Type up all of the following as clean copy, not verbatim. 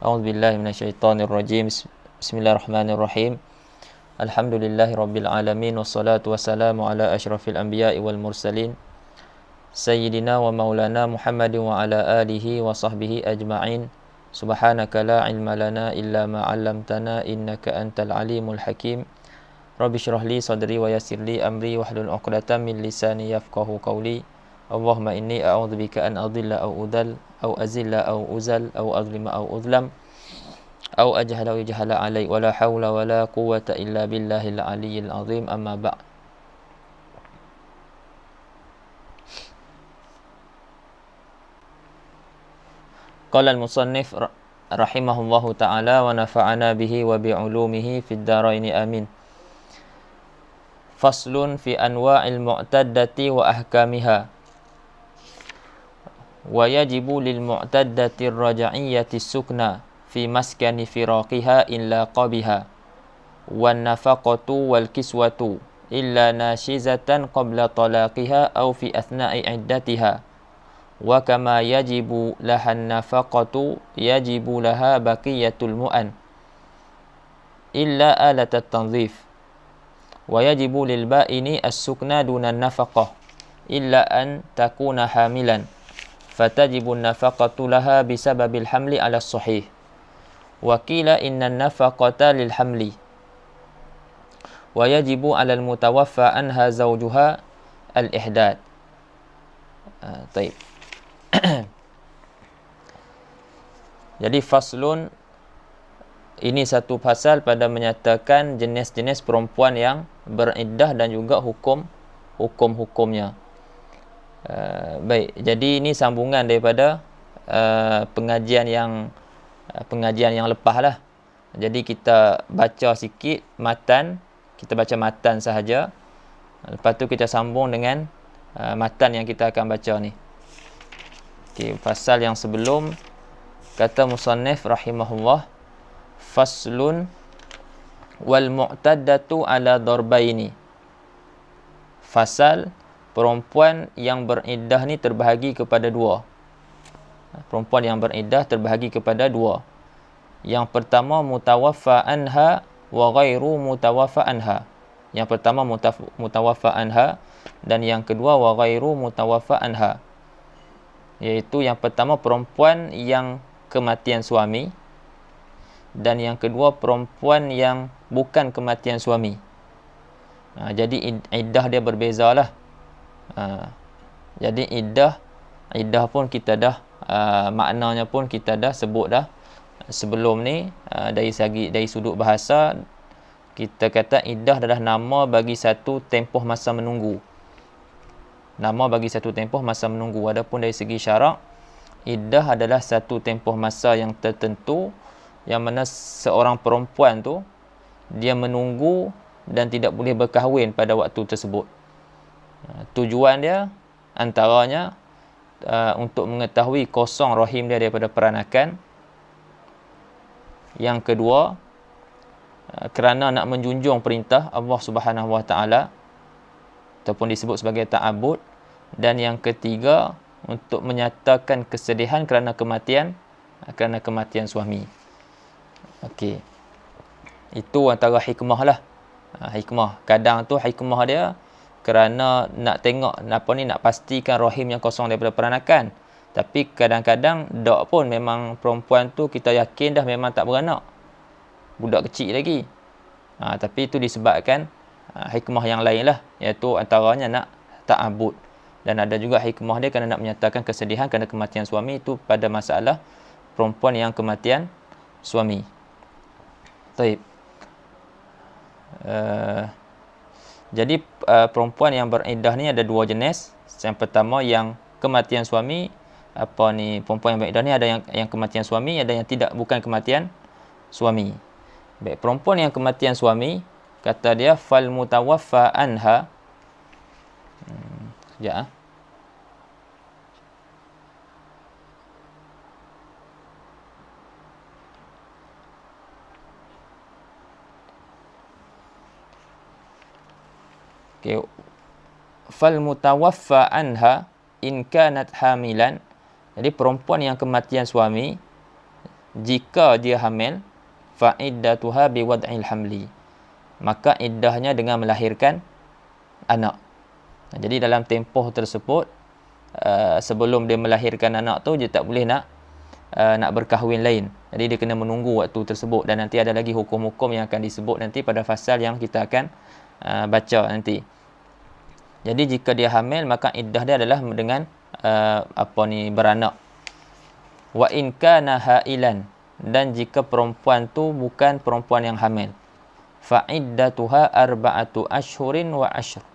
A'udzubillahi minasyaitonirrajim. Bismillahirrahmanirrahim. Alhamdulillahi rabbil alamin wassalatu wassalamu ala asyrafil anbiya'i wal mursalin sayyidina wa maulana Muhammadin wa ala alihi wa sahbihi ajma'in. Subhanaka la ilma lana illa ma 'allamtana innaka antal alimul hakim. Rabbi shrah li sadri wa yassir li amri wahlul 'uqdatam min lisani yafqahu qawli. Allahumma inni a'udzubika an adilla aw udal aw azilla aw uzal aw azlima aw uzlam aw ajhala aw yujhala alai wala haula wala quwwata illa billahil aliyyil azim, amma ba'd. Qala al-musannif rahimahullahu ta'ala wa nafa'ana bihi wa bi'ulumihi fid dharain amin. Faslun fi anwa'il mu'taddati wa ahkamiha. Wa yajibu lil mu'taddati ar-raj'iyyati sukna fi maskani firaqiha illa qabiha wan nafaqatu wal kiswatu illa nashizatan qabla talaqiha aw fi athna'i iddatiha wa kama yajibu laha nafaqatu yajibu laha baqiyatul mu'an illa alat at-tanzif wa yajibu lil ba'ini as-sukna duna an-nafaqah illa an takuna hamilan fatajibu an-nafaqatu laha bisababil hamli ala as-sahih wa qila inna an-nafaqata lil hamli wa yajibu 'ala al-mutawaffa anha zawjuha al-ihdad. Baik. Jadi faslun ini satu pasal pada menyatakan jenis-jenis perempuan yang beriddah dan juga hukum-hukumnya. Baik, jadi ini sambungan daripada pengajian yang lepas lah. Jadi kita baca sikit matan, kita baca matan sahaja. Lepas tu kita sambung dengan matan yang kita akan baca ni. Okey, pasal yang sebelum kata musannif rahimahullah, faslun wal mu'taddatu ala darbaini. Fasal perempuan yang beriddah ni terbahagi kepada dua. Perempuan yang beriddah terbahagi kepada dua. Yang pertama mutawaffa anha wa ghairu mutawaffa anha. Yang pertama mutawaffa anha dan yang kedua wa ghairu mutawaffa anha. Iaitu yang pertama perempuan yang kematian suami dan yang kedua perempuan yang bukan kematian suami. Jadi iddah dia berbezalah. Jadi iddah pun kita dah maknanya pun kita dah sebut dah sebelum ni. Dari sudut bahasa kita kata iddah adalah nama bagi satu tempoh masa menunggu. Nama bagi satu tempoh masa menunggu. Adapun dari segi syarak, iddah adalah satu tempoh masa yang tertentu yang mana seorang perempuan tu dia menunggu dan tidak boleh berkahwin pada waktu tersebut. Tujuan dia antaranya untuk mengetahui kosong rahim dia daripada peranakan. Yang kedua, kerana nak menjunjung perintah Allah Subhanahu Wa Taala ataupun disebut sebagai ta'abbud. Dan yang ketiga, untuk menyatakan kesedihan kerana kematian suami. Okey. Itu antara hikmah lah. Hikmah. Kadang tu hikmah dia kerana nak tengok nak pastikan rahim yang kosong daripada peranakan. Tapi kadang-kadang dak pun memang perempuan tu kita yakin dah memang tak beranak. Budak kecil lagi. Tapi itu disebabkan hikmah yang lain lah. Iaitu antaranya nak ta'abbud. Dan ada juga hikmah dia kerana nak menyatakan kesedihan kerana kematian suami. Itu pada masalah perempuan yang kematian suami. Baik. Jadi perempuan yang beriddah ni ada dua jenis. Yang pertama yang kematian suami. Perempuan yang beriddah ni ada yang kematian suami, ada yang tidak, bukan kematian suami. Baik, perempuan yang kematian suami, kata dia fal mutawaffa anha. Sekejap. Okay. Fal mutawaffa anha in kanat hamilan. Jadi perempuan yang kematian suami, jika dia hamil, fa'iddatuha biwad'il hamli, maka iddahnya dengan melahirkan anak. Jadi dalam tempoh tersebut, sebelum dia melahirkan anak tu, dia tak boleh nak berkahwin lain. Jadi dia kena menunggu waktu tersebut, dan nanti ada lagi hukum-hukum yang akan disebut nanti pada fasal yang kita akan baca nanti. Jadi jika dia hamil, maka iddah dia adalah dengan beranak. Wa in kana hailan, dan jika perempuan tu bukan perempuan yang hamil, fa iddatuha 4 ashhurin wa ashr,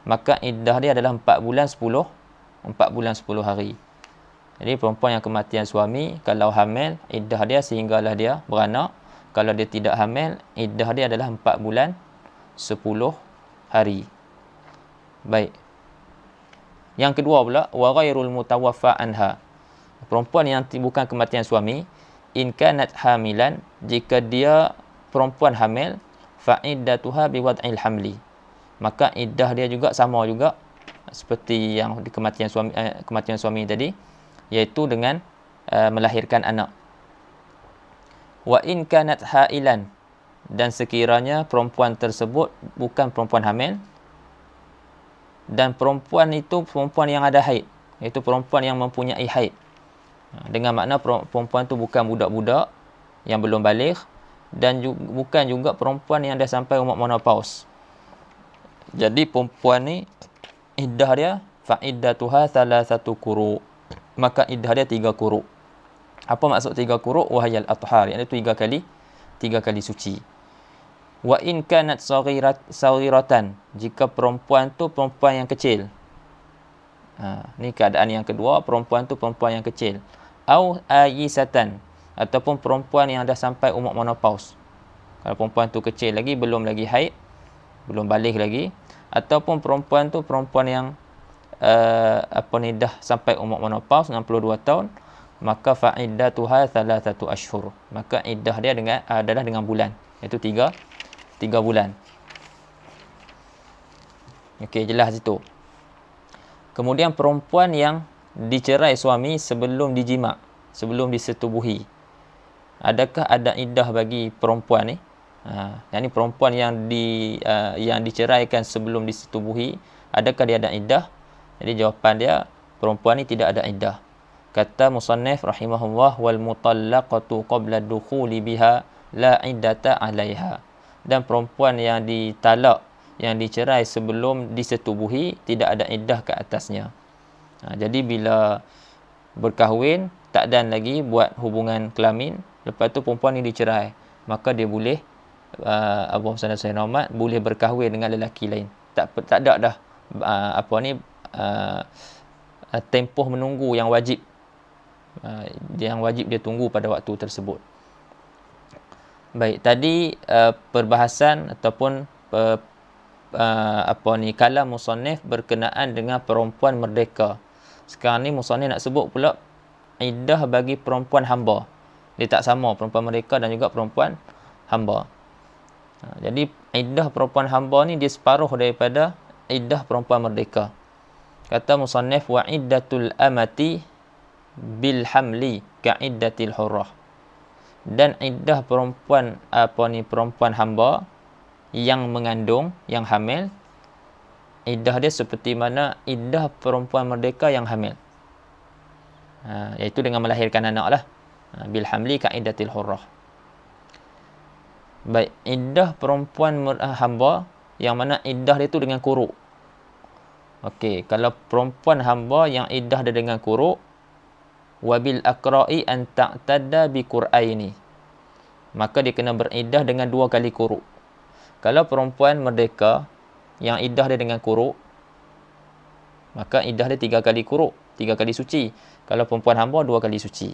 maka iddah dia adalah 4 bulan 10 hari. Jadi perempuan yang kematian suami, kalau hamil, iddah dia sehinggalah dia beranak. Kalau dia tidak hamil, iddah dia adalah 4 bulan 10 hari. Baik. Yang kedua pula, wa ghairul mutawaffa anha, perempuan yang bukan kematian suami, in kanat hamilan, jika dia perempuan hamil, fa iddatuha biwad'il hamli, maka iddah dia juga sama juga seperti yang di kematian suami tadi, iaitu dengan melahirkan anak. Wa in kanat hailan, dan sekiranya perempuan tersebut bukan perempuan hamil, dan perempuan itu perempuan yang ada haid, iaitu perempuan yang mempunyai haid, dengan makna perempuan itu bukan budak-budak yang belum baligh, dan bukan juga perempuan yang dah sampai umur menopause. Jadi perempuan ni iddah dia fa iddatuha 3 quru', maka iddah dia 3 quru'. Apa maksud 3 quru'? Wahayal athhar, iaitu 3 kali suci. Wa in kanat saghiratan, jika perempuan tu perempuan yang kecil. Ni keadaan yang kedua, perempuan tu perempuan yang kecil. Au ayisatan, ataupun perempuan yang dah sampai umur menopause. Kalau perempuan tu kecil lagi, belum lagi haid, belum balik lagi, ataupun perempuan tu perempuan yang dah sampai umur menopause 62 tahun, maka fa'iddatuha 3 ashhur, maka iddah dia adalah dengan bulan, iaitu 3 bulan. Okey, jelas itu. Kemudian perempuan yang dicerai suami sebelum dijima', sebelum disetubuhi, adakah ada iddah bagi perempuan ni? Yang ni perempuan yang diceraikan sebelum disetubuhi, adakah dia ada iddah? Jadi jawapan dia, perempuan ni tidak ada iddah. Kata musannif rahimahullah, wal mutallaqatu qabla dukhuli biha la iddata 'alaiha. Dan perempuan yang ditalak, yang dicerai sebelum disetubuhi, tidak ada iddah ke atasnya. Jadi bila berkahwin, tak dan lagi buat hubungan kelamin, lepas tu perempuan ni dicerai, maka dia boleh Abu Hasan Sayyid Ahmad boleh berkahwin dengan lelaki lain. Tak ada dah tempoh menunggu yang wajib. Yang wajib dia tunggu pada waktu tersebut. Baik, tadi perbahasan ataupun kalam musannif berkenaan dengan perempuan merdeka. Sekarang ni musannif nak sebut pula iddah bagi perempuan hamba. Dia tak sama perempuan merdeka dan juga perempuan hamba. Jadi iddah perempuan hamba ni dia separuh daripada iddah perempuan merdeka. Kata musannif, wa iddatul amati bil hamli ka iddatil hurrah. Dan iddah perempuan perempuan hamba yang mengandung, yang hamil, iddah dia seperti mana iddah perempuan merdeka yang hamil. Iaitu dengan melahirkan anak lah. Bil hamli ka iddatil hurrah. Baik, iddah perempuan hamba yang mana iddah dia tu dengan quru'. Okey, kalau perempuan hamba yang iddah dia dengan quru', wabil aqra'i an ta'tadda bi qur'aini, maka dia kena beriddah dengan 2 kali quru'. Kalau perempuan merdeka yang iddah dia dengan quru', maka iddah dia 3 kali quru', 3 kali suci. Kalau perempuan hamba 2 kali suci.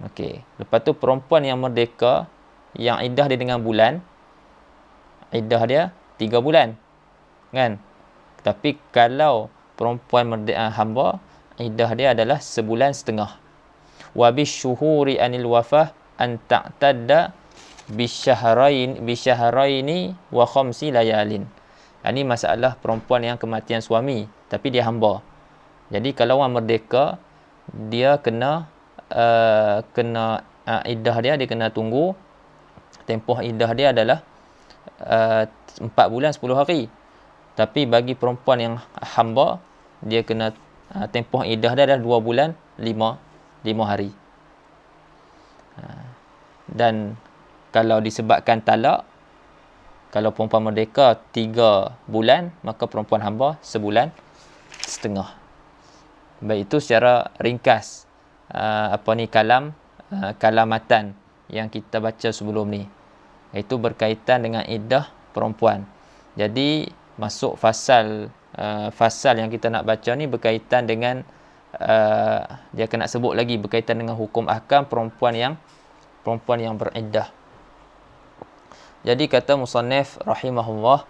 Okey, lepas tu perempuan yang merdeka yang iddah dia dengan bulan, iddah dia 3 bulan. Kan? Tapi kalau perempuan merdeka hamba, iddah dia adalah 1,5 bulan. Wa bisyuhuri anil wafah an ta'tadda bisyahraini wa 5 layalin. Ini masalah perempuan yang kematian suami tapi dia hamba. Jadi kalau orang merdeka, dia kena kena iddah dia kena tunggu. Tempoh iddah dia adalah 4 bulan 10 hari. Tapi bagi perempuan yang hamba, dia kena tempoh iddah dia adalah 2 bulan 5 hari. Dan kalau disebabkan talak, kalau perempuan merdeka 3 bulan, maka perempuan hamba 1.5 bulan. Baik, itu secara ringkas kalamatan yang kita baca sebelum ni. Itu berkaitan dengan iddah perempuan. Jadi masuk fasal yang kita nak baca ni berkaitan dengan dia akan nak sebut lagi berkaitan dengan hukum ahkam perempuan yang beriddah. Jadi kata musannif rahimahullah,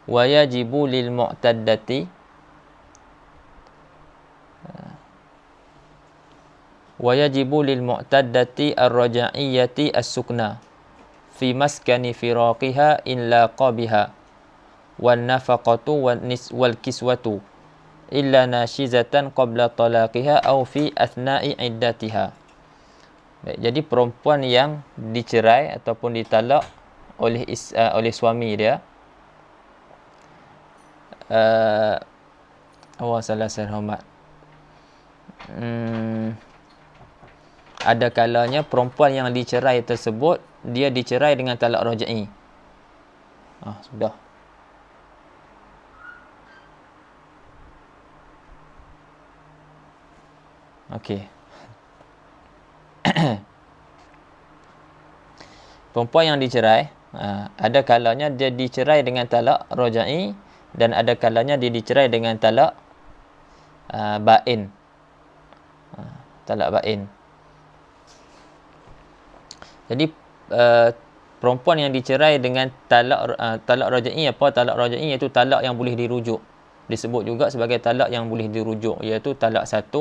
wa yajibu lil mu'taddati ar-raj'iyyati as-sukna fi maskani firaqiha in laqa biha wan nafaqatu wal kiswatu illa nashizatan qabla talaqiha aw fi athna'i iddatiha. Baik, jadi perempuan yang dicerai ataupun ditalak oleh suami dia, salah hormat, ada kalanya perempuan yang dicerai tersebut dia dicerai dengan talak raj'i. Sudah. Okey. Perempuan yang dicerai, ada kalanya dia dicerai dengan talak raj'i dan ada kalanya dia dicerai dengan talak bain. Talak bain. Jadi perempuan yang dicerai dengan talak raj'i apa? Talak raj'i iaitu talak yang boleh dirujuk. Disebut juga sebagai talak yang boleh dirujuk, iaitu talak 1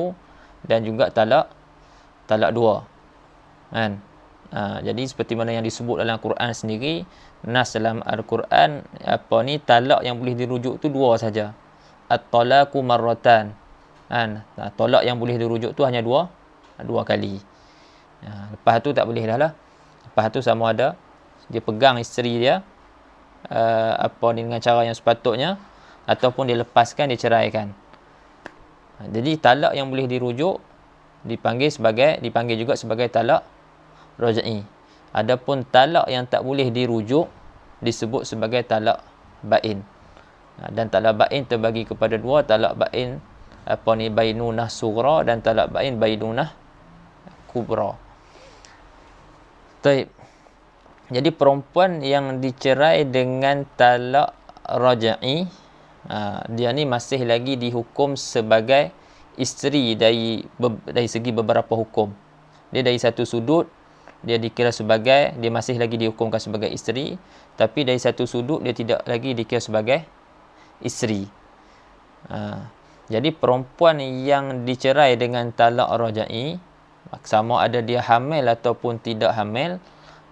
dan juga talak 2. Kan? Jadi seperti mana yang disebut dalam Quran sendiri, nas dalam Al-Quran talak yang boleh dirujuk tu 2 saja. At-talaqu marratan. Kan? Talak yang boleh dirujuk tu hanya 2 kali. Lepas tu tak boleh dah lah. Lepas tu sama ada dia pegang isteri dia dengan cara yang sepatutnya ataupun dia lepaskan, dia ceraikan. Jadi talak yang boleh dirujuk dipanggil juga sebagai talak raj'i. Adapun talak yang tak boleh dirujuk disebut sebagai talak bain. Dan talak bain terbagi kepada 2, talak bain bainunah sughra dan talak bain bainunah kubra. Baik. Jadi perempuan yang dicerai dengan talak raj'i, dia ni masih lagi dihukum sebagai isteri dari segi beberapa hukum. Dia dari satu sudut dia masih lagi dihukumkan sebagai isteri, tapi dari satu sudut dia tidak lagi dikira sebagai isteri. Jadi perempuan yang dicerai dengan talak raj'i, sama ada dia hamil ataupun tidak hamil,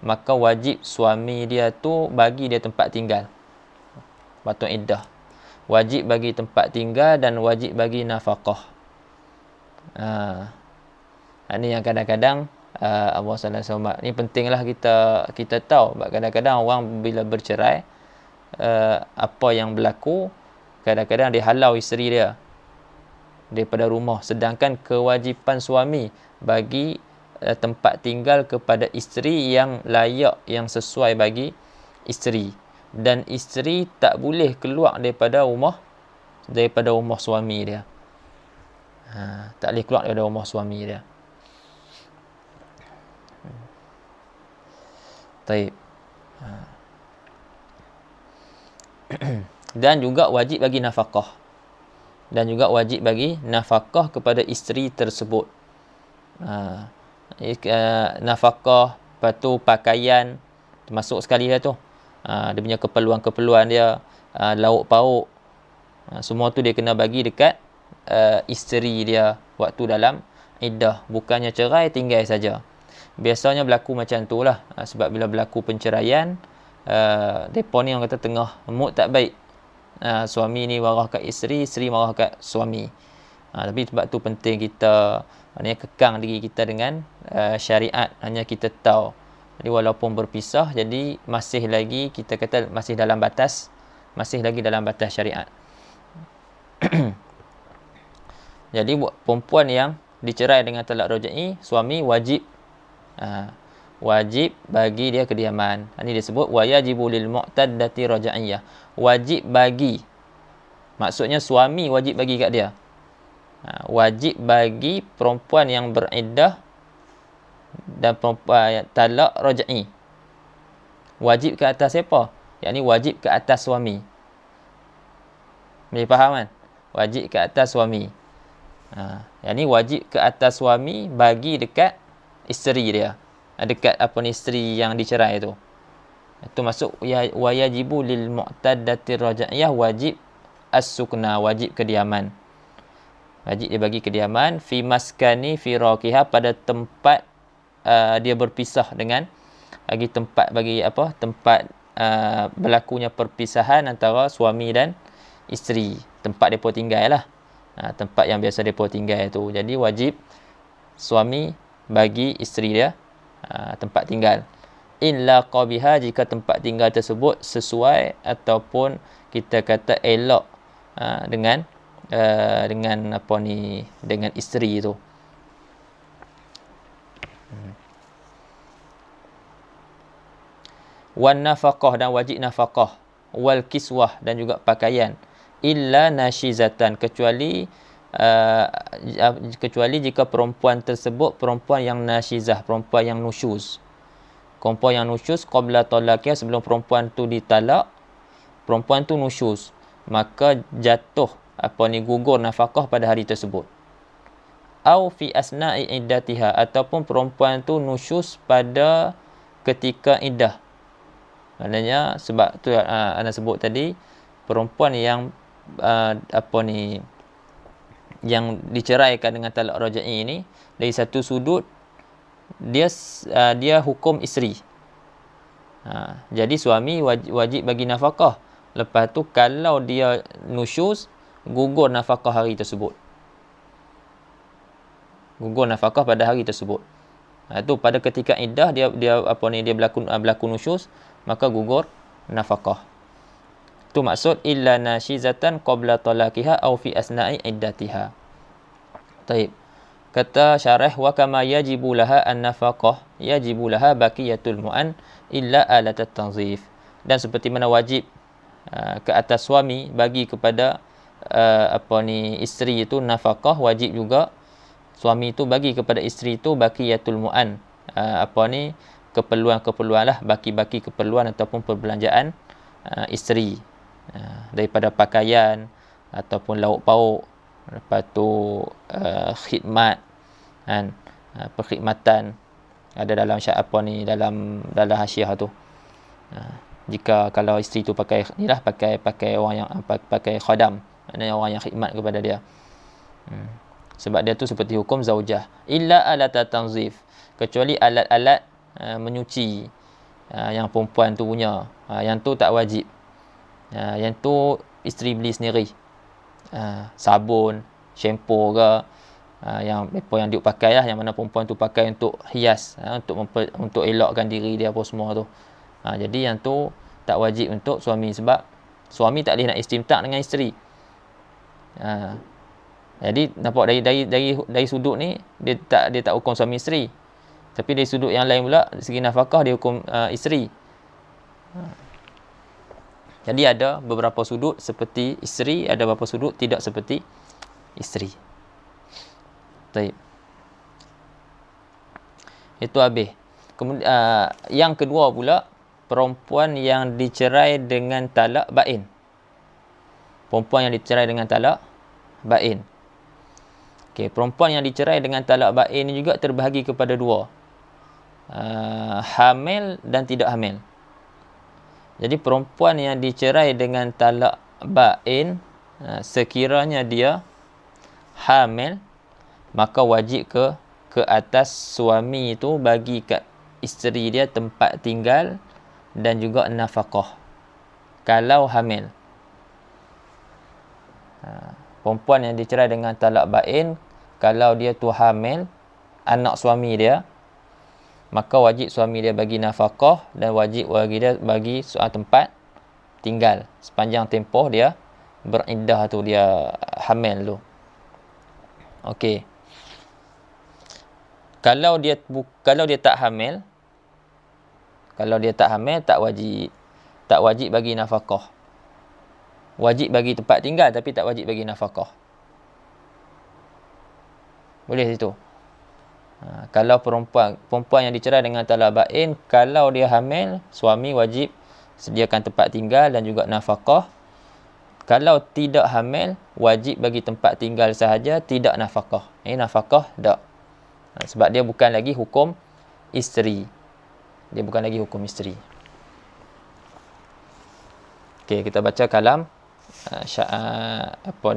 maka wajib suami dia tu bagi dia tempat tinggal waktu iddah. Wajib bagi tempat tinggal dan wajib bagi nafkah. Ini yang kadang-kadang Allah SWT, ni pentinglah kita tahu. Kadang-kadang orang bila bercerai, apa yang berlaku, kadang-kadang dia halau isteri dia daripada rumah, sedangkan kewajipan suami bagi tempat tinggal kepada isteri yang layak, yang sesuai bagi isteri. Dan isteri tak boleh keluar daripada rumah suami dia. Tak boleh keluar daripada rumah suami dia. Baik. Dan juga wajib bagi nafkah. Kepada isteri tersebut. Nafkah, lepas tu pakaian, termasuk sekali lah tu. Dia punya keperluan dia, lauk pauk, semua tu dia kena bagi dekat isteri dia waktu dalam iddah. Bukannya cerai tinggal saja. Biasanya berlaku macam tu lah. Sebab bila berlaku penceraian, mereka ni orang kata tengah mood tak baik. Suami ni marah kat isteri, isteri marah kat suami. Tapi sebab tu penting kita Maknanya kekang diri kita dengan syariat, hanya kita tahu. Jadi walaupun berpisah, jadi masih lagi kita kata masih lagi dalam batas syariat. Jadi perempuan yang dicerai dengan talak raj'i, suami wajib bagi dia kediaman. Ini disebut wajibu lil mu'taddati raj'iyah. Wajib bagi. Maksudnya suami wajib bagi kat dia. Wajib bagi perempuan yang beriddah dan perempuan talak raj'i. Wajib ke atas siapa? Yakni wajib ke atas suami. Boleh faham kan? Wajib ke atas suami. Yakni wajib ke atas suami bagi dekat isteri dia. Dekat isteri yang dicerai tu. Itu masuk wajibu lil mu'taddati raj'iyah, wajib as-sukna, wajib kediaman. Wajib dia bagi kediaman fi maskani firaqiha, pada tempat dia berpisah dengan tempat berlakunya perpisahan antara suami dan isteri. Tempat depa tinggal lah. Tempat yang biasa depa tinggal tu. Jadi wajib suami bagi isteri dia tempat tinggal. Illa qabiha, jika tempat tinggal tersebut sesuai ataupun kita kata elok dengan isteri tu. Wan nafaqah, dan wajib nafaqah, wal kiswah, dan juga pakaian. Illa nashizatan, kecuali jika perempuan tersebut perempuan yang nashizah, perempuan yang nusyuz. Perempuan yang nusyuz qabla talaqiyah, sebelum perempuan tu ditalak, perempuan tu nusyuz, maka jatuh gugur nafkah pada hari tersebut. Au fi asna'i iddatiha, ataupun perempuan tu nusyuz pada ketika iddah. Maknanya sebab tu ana sebut tadi, perempuan yang yang diceraikan dengan talak raj'i ini, dari satu sudut dia hukum isteri. Jadi suami wajib bagi nafkah. Lepas tu kalau dia nusyuz, gugur nafkah hari tersebut. Gugur nafkah pada hari tersebut. Itu pada ketika iddah dia berlaku nusyuz, maka gugur nafkah. Itu maksud illa nashizatan qabla talaqiha aw fi asna'i iddatiha. Baik. Kata syarah, wa kama yajibu laha an-nafaqah, yajibu laha baqiyatul mu'an illa alat at-tanzif. Dan seperti mana wajib ke atas suami bagi kepada isteri itu nafkah, wajib juga suami itu bagi kepada isteri itu baqiyatul mu'an, keperluan-keperluan lah, baki-baki keperluan ataupun perbelanjaan isteri, daripada pakaian ataupun lauk pauk, lepas tu khidmat kan, perkhidmatan ada dalam dalam hasiah tu. Jika kalau isteri tu pakai orang yang pakai khadam, maknanya orang yang khidmat kepada dia. Sebab dia tu seperti hukum zaujah. Illa alat tanzif, kecuali alat-alat menyuci yang perempuan tu punya, yang tu tak wajib. Yang tu isteri beli sendiri. Sabun, shampoo ke, yang dia pakai lah, yang mana perempuan tu pakai untuk hias, untuk elokkan diri dia apa semua tu. Jadi yang tu tak wajib untuk suami, sebab suami tak boleh nak istimta' dengan isteri. Jadi nampak dari sudut ni dia tak hukum suami isteri. Tapi dari sudut yang lain pula, dari segi nafkah dia hukum isteri. Jadi ada beberapa sudut seperti isteri, ada beberapa sudut tidak seperti isteri. Baik. Itu habis. Kemudian yang kedua pula, perempuan yang dicerai dengan talak bain. Perempuan yang dicerai dengan talak bain. Okey, perempuan yang dicerai dengan talak bain ini juga terbahagi kepada dua. Hamil dan tidak hamil. Jadi perempuan yang dicerai dengan talak bain, sekiranya dia hamil, maka wajib ke atas suami itu bagi kat isteri dia tempat tinggal dan juga nafkah kalau hamil. Perempuan yang dicerai dengan talak bain, kalau dia tu hamil anak suami dia, maka wajib suami dia bagi nafkah dan wajib bagi dia bagi tempat tinggal sepanjang tempoh dia beriddah tu, dia hamil tu. Okey. Kalau dia tak hamil, tak wajib bagi nafkah. Wajib bagi tempat tinggal tapi tak wajib bagi nafkah. Boleh situ. Kalau perempuan yang dicerai dengan talak bain, kalau dia hamil, suami wajib sediakan tempat tinggal dan juga nafkah. Kalau tidak hamil, wajib bagi tempat tinggal sahaja, tidak nafkah. Nafkah tak. Sebab dia bukan lagi hukum isteri. Okey, kita baca kalam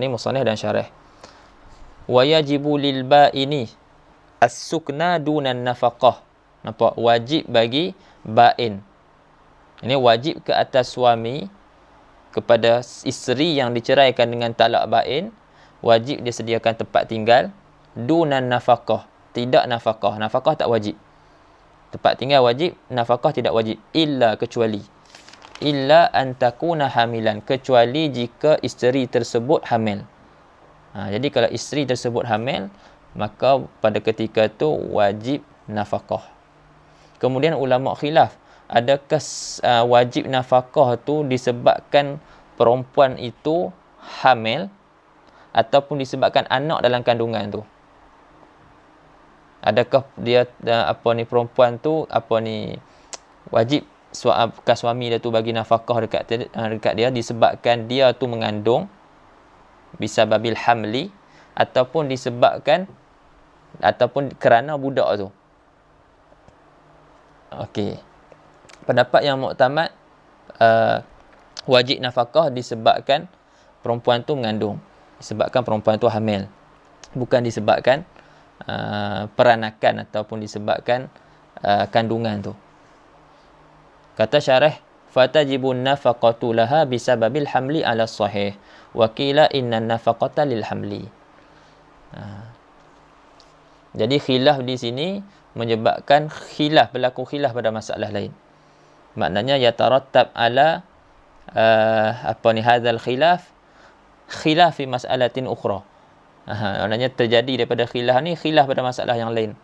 musannif dan syarah. Wa yajibu lil ba'ini as-sukna dunan nafaqah. Nampak? Wajib bagi bain. Ini wajib ke atas suami kepada isteri yang diceraikan dengan talak bain, wajib dia sediakan tempat tinggal dunan nafaqah, tidak nafkah. Nafkah tak wajib. Tempat tinggal wajib, nafkah tidak wajib. Illa an takuna hamilan, kecuali jika isteri tersebut hamil. Jadi kalau isteri tersebut hamil, maka pada ketika itu wajib nafkah. Kemudian ulama khilaf, adakah wajib nafkah tu disebabkan perempuan itu hamil ataupun disebabkan anak dalam kandungan tu? Adakah dia perempuan tu wajib suami dia tu bagi nafkah dekat dia disebabkan dia tu mengandung bisababil hamli, ataupun kerana budak tu. Okey. Pendapat yang muktamad, wajib nafkah disebabkan perempuan tu mengandung, disebabkan perempuan tu hamil, bukan disebabkan peranakan ataupun disebabkan kandungan tu. Kata syarah, fatajibun nafaqatu laha bisababil hamli ala sahih wa qila innan nafaqata lil hamli. Jadi khilaf di sini menyebabkan berlaku khilaf pada masalah lain. Maknanya yatarattab ala hadzal khilaf fi mas'alatin ukhra. Maknanya terjadi daripada khilaf ni khilaf pada masalah yang lain.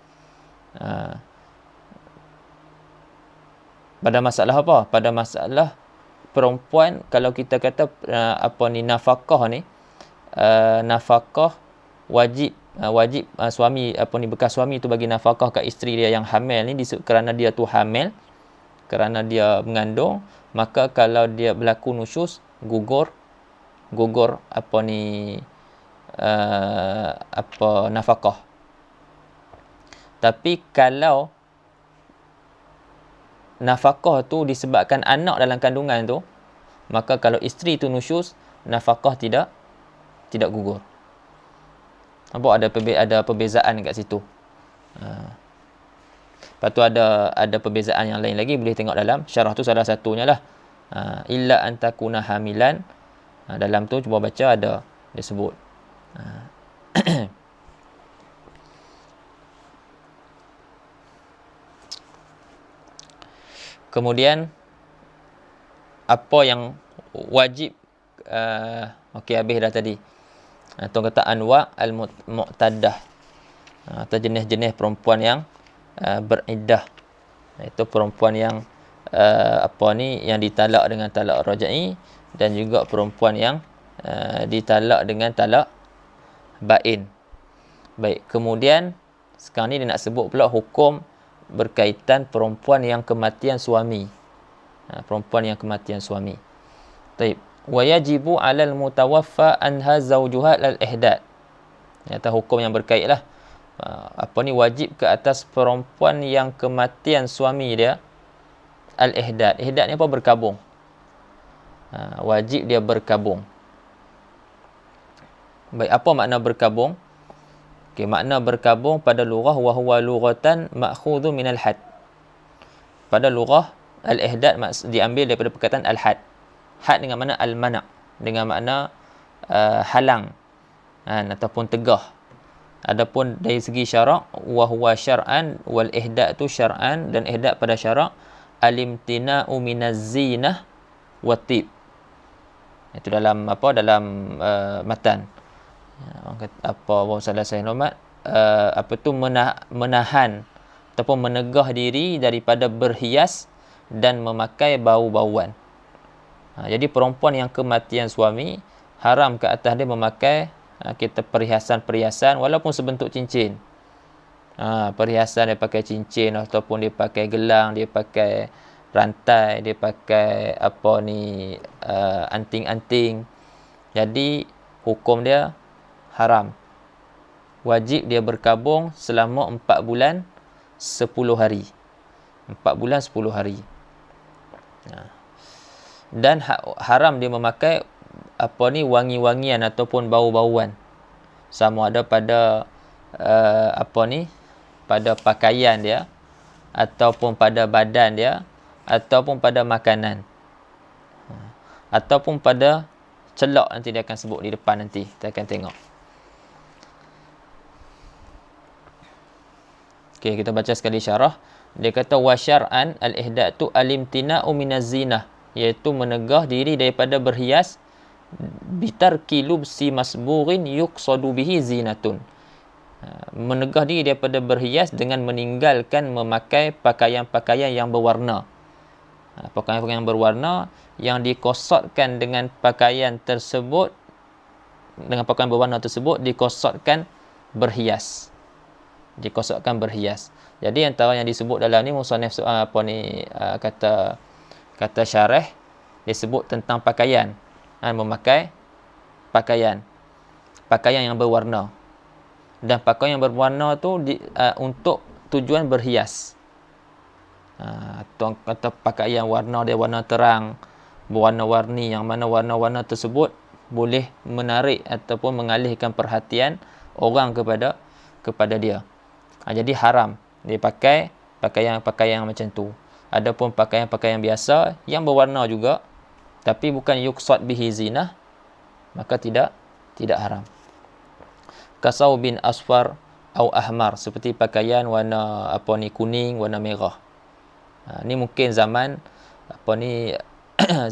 Pada masalah apa? Pada masalah perempuan, kalau kita kata nafkah ni, nafkah wajib suami bekas suami tu bagi nafkah kat isteri dia yang hamil ni kerana dia tu hamil, kerana dia mengandung, maka kalau dia berlaku nusyus, gugur nafkah. Tapi kalau nafkah tu disebabkan anak dalam kandungan tu, maka kalau isteri tu nusyus, nafkah tidak gugur. Nampak ada perbezaan kat situ. Lepas tu ada perbezaan yang lain lagi, boleh tengok dalam syarah tu, salah satunya lah illa an takuna hamilan. Dalam tu cuba baca, ada dia sebut. Kemudian apa yang wajib, habis dah tadi. Tuan kata anwa al-mu'taddah, atau jenis-jenis perempuan yang beriddah, iaitu perempuan yang yang ditalak dengan talak rajai, dan juga perempuan yang ditalak dengan talak bain. Baik, kemudian sekarang ni dia nak sebut pula hukum berkaitan perempuan yang kematian suami. Perempuan yang kematian suami. Baik, wa yajibu 'alal mutawaffa anha zawjuha al-ihdad. Nyata hukum yang berkaitlah. Wajib ke atas perempuan yang kematian suami dia al-ihdad. Ihdad ni apa? Berkabung. Wajib dia berkabung. Baik, apa makna berkabung? Okey, makna berkabung pada lughah, wa huwa lughatan ma'khudhu minal had. Pada lughah, al-ihdad diambil daripada perkataan al-had. Had dengan makna al-mana', dengan makna halang ataupun tegah. Adapun dari segi syarak, wa huwa syar'an wal ihda' tu syar'an, dan ihda' pada syarak alimtina'u minaz zinah wa tib. Itu dalam apa, dalam matan. Orang kata apa, Wallahualam sallallahu alaihi apa tu, menahan ataupun menegah diri daripada berhias dan memakai bau-bauan. Jadi perempuan yang kematian suami, haram ke atas dia memakai kita perhiasan-perhiasan walaupun sebentuk cincin. Perhiasan dia pakai cincin ataupun dia pakai gelang, dia pakai rantai, dia pakai apa ni, anting-anting. Jadi hukum dia haram. Wajib dia berkabung selama 4 bulan 10 hari. 4 bulan 10 hari. Dan haram dia memakai apa ni, wangi-wangian ataupun bau-bauan. Sama ada pada apa ni, pada pakaian dia, ataupun pada badan dia, ataupun pada makanan, ataupun pada celak. Nanti dia akan sebut di depan, nanti kita akan tengok. Okey, kita baca sekali syarah. Dia kata wa syar'an al-ihda'tu alimtina'u minaz zinah, iaitu menegah diri daripada berhias, bitarki lubsi masbughin yuqsadu bihi zinatun. Menegah diri daripada berhias dengan meninggalkan memakai pakaian-pakaian yang berwarna. Pakaian-pakaian yang berwarna yang dikosotkan dengan pakaian tersebut, dengan pakaian berwarna tersebut dikosotkan berhias. Dikosotkan berhias. Jadi antara yang disebut dalam ni musannaf kata syarah, disebut tentang pakaian, memakai pakaian yang berwarna. Dan pakaian yang berwarna tu untuk tujuan berhias. Tuan kata pakaian warna dia warna terang, berwarna-warni, yang mana warna-warna tersebut boleh menarik ataupun mengalihkan perhatian orang kepada dia. Jadi haram dia pakai pakaian macam tu. Adapun pakaian-pakaian biasa yang berwarna juga tapi bukan yuqsad bihi zinah, maka tidak haram. Kasau bin asfar atau ahmar, seperti pakaian warna apa ni, kuning, warna merah. Ni mungkin zaman apa ni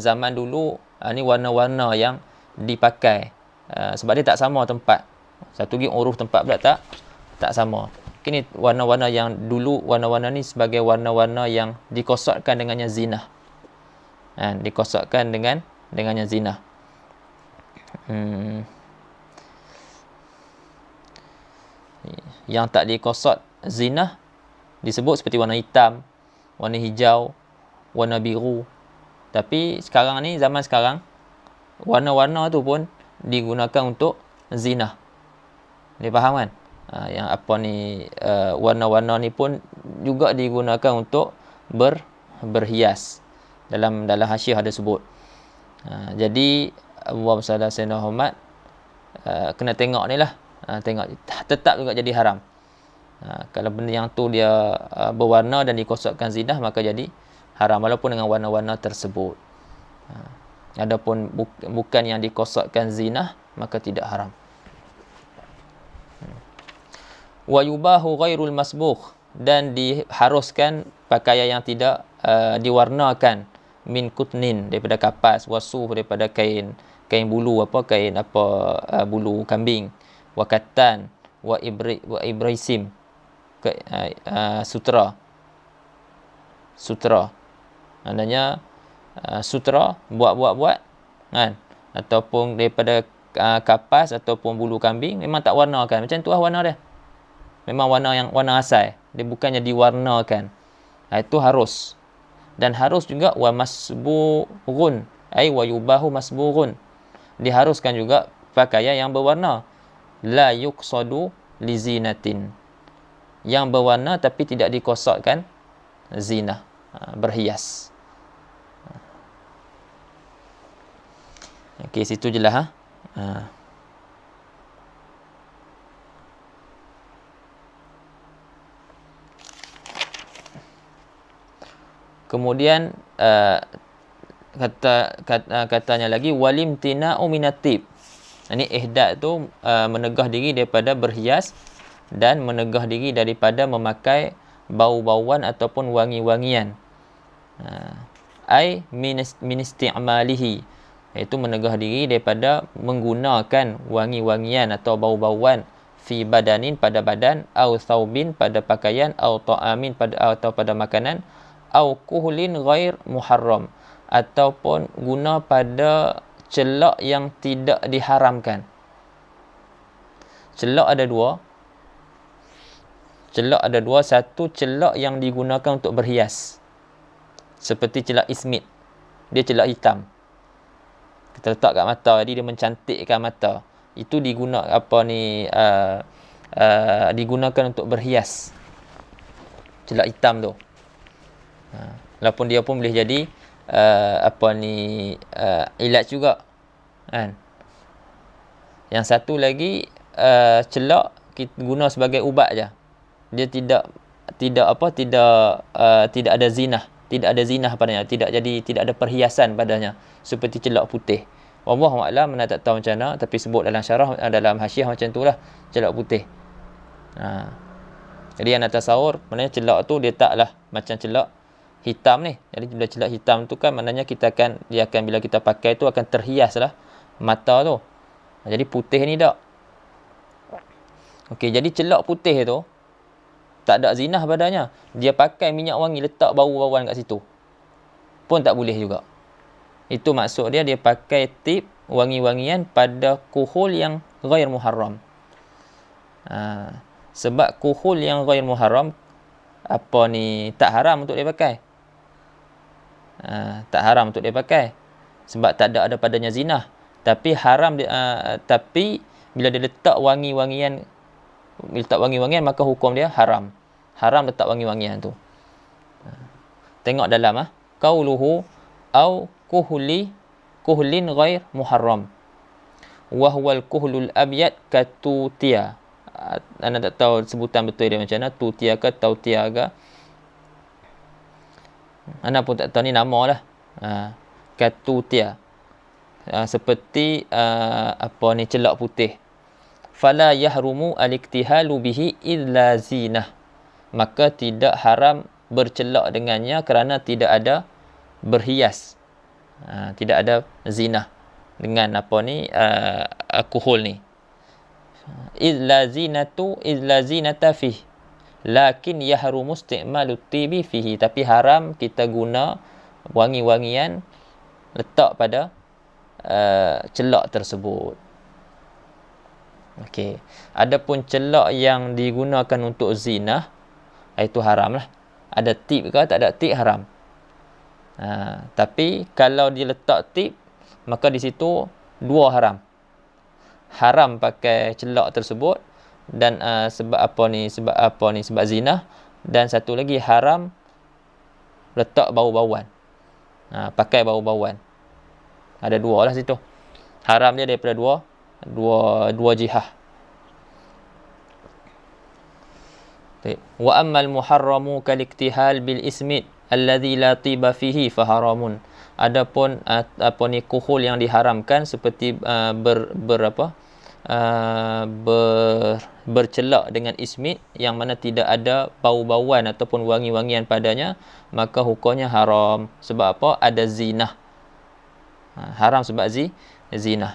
zaman dulu, ni warna-warna yang dipakai. Sebab dia tak sama tempat. Satu lagi uruf tempat pula tak sama. Ini warna-warna yang dulu, warna-warna ni sebagai warna-warna yang dikosotkan dengannya zinah. Dikosotkan dengannya zinah. Yang tak dikosot zinah disebut seperti warna hitam, warna hijau, warna biru. Tapi sekarang ni, zaman sekarang, warna-warna tu pun digunakan untuk zinah. Dia faham kan? Yang apa ni, warna-warna ni pun juga digunakan untuk berhias. Dalam hasyiah ada sebut. Jadi Allahumma salli ala sayyidina Muhammad, kena tengok ni lah. Tengok tetap juga jadi haram. Kalau benda yang tu dia berwarna dan dikosotkan zinah, maka jadi haram walaupun dengan warna-warna tersebut. Adapun bukan yang dikosotkan zinah, maka tidak haram. Wa yubahu ghairul masbugh, dan diharuskan pakaian yang tidak diwarnakan, min kutnin, daripada kapas, wasuf, daripada kain bulu, bulu kambing, wa kattan, wa ibraisim, sutra. Maknanya sutra buat kan, ataupun daripada kapas ataupun bulu kambing, memang tak warnakan. Macam tu lah warna dia. Memang warna asal. Dia bukannya diwarnakan. Itu harus. Dan harus juga wa masbughun, ai wa yubahu masbughun. Diharuskan juga pakaian yang berwarna. La yuqsadu li zinatin. Yang berwarna tapi tidak dikosotkan zinah, berhias. Okey, situ jelas Kemudian katanya lagi walimtina'u minatib. Ini ihda' tu menegah diri daripada berhias dan menegah diri daripada memakai bau-bauan ataupun wangi-wangian. Ai min isti'malihi, iaitu menegah diri daripada menggunakan wangi-wangian atau bau-bauan fi badanin, pada badan, au thawbin, pada pakaian, au ta'amin, atau pada makanan, au kuhlin ghair muharram, ataupun guna pada celak yang tidak diharamkan. Celak ada dua. Satu, celak yang digunakan untuk berhias, seperti celak ismit. Dia celak hitam, kita letak kat mata, jadi dia mencantikkan mata. Itu digunakan digunakan untuk berhias, celak hitam tu. Walaupun dia pun boleh jadi ilat juga, kan. Yang satu lagi celak kita guna sebagai ubat je. Dia tidak ada zinah, padanya, tidak ada perhiasan padanya, seperti celak putih. Wallahu a'lam, mana tak tahu macam mana, tapi sebut dalam syarah, dalam hasyiah macam itulah, celak putih. Jadi yang atas sahur, maknanya celak tu dia taklah macam celak hitam ni. Jadi bila celak hitam tu kan, maknanya dia akan bila kita pakai tu akan terhiaslah mata tu. Jadi putih ni tak. Okey, jadi celak putih tu tak ada zinah padanya. Dia pakai minyak wangi, letak bau-bauan kat situ, pun tak boleh juga. Itu maksud dia pakai tip wangi-wangian pada kuhul yang ghair muharram. Sebab kuhul yang ghair muharram tak haram untuk dia pakai. Tak haram untuk dia pakai sebab tak ada padanya zinah. Tapi haram tapi bila dia letak wangi-wangian, maka hukum dia haram. Haram letak wangi-wangian tu. Tengok dalam qauluhu au kuhlin ghair muharram wa huwal kuhlul abyad katutia. Anda tak tahu sebutan betul dia macam mana, tutia ke tautia ke, anda pun tak tahu, ni nama lah. Katutia, seperti celak putih. Fala yahrumu al-iktihalu bihi illa zinah, maka tidak haram bercelak dengannya kerana tidak ada berhias, tidak ada zinah dengan kuhul ni. Illa zinata fihi, lakin yahrumu isti'malu tibi fihi, tapi haram kita guna wangi-wangian letak pada celak tersebut. Okey, adapun celak yang digunakan untuk zinah, itu haram lah. Ada tip ke tak ada tip, haram. Tapi kalau dia letak tip, maka di situ dua haram. Haram pakai celak tersebut, dan sebab zinah, dan satu lagi haram letak bau-bauan, pakai bau-bauan. Ada dua lah situ. Haram dia daripada dua jihah. Wa ammal muharramu kal iktihal bil ismit alladhi la tiba fihi fa haramun. Adapun kuhul yang diharamkan seperti bercelak dengan ismit yang mana tidak ada bau-bauan ataupun wangi-wangian padanya, maka hukumnya haram. Sebab apa? Ada zinah. Haram sebab zinah.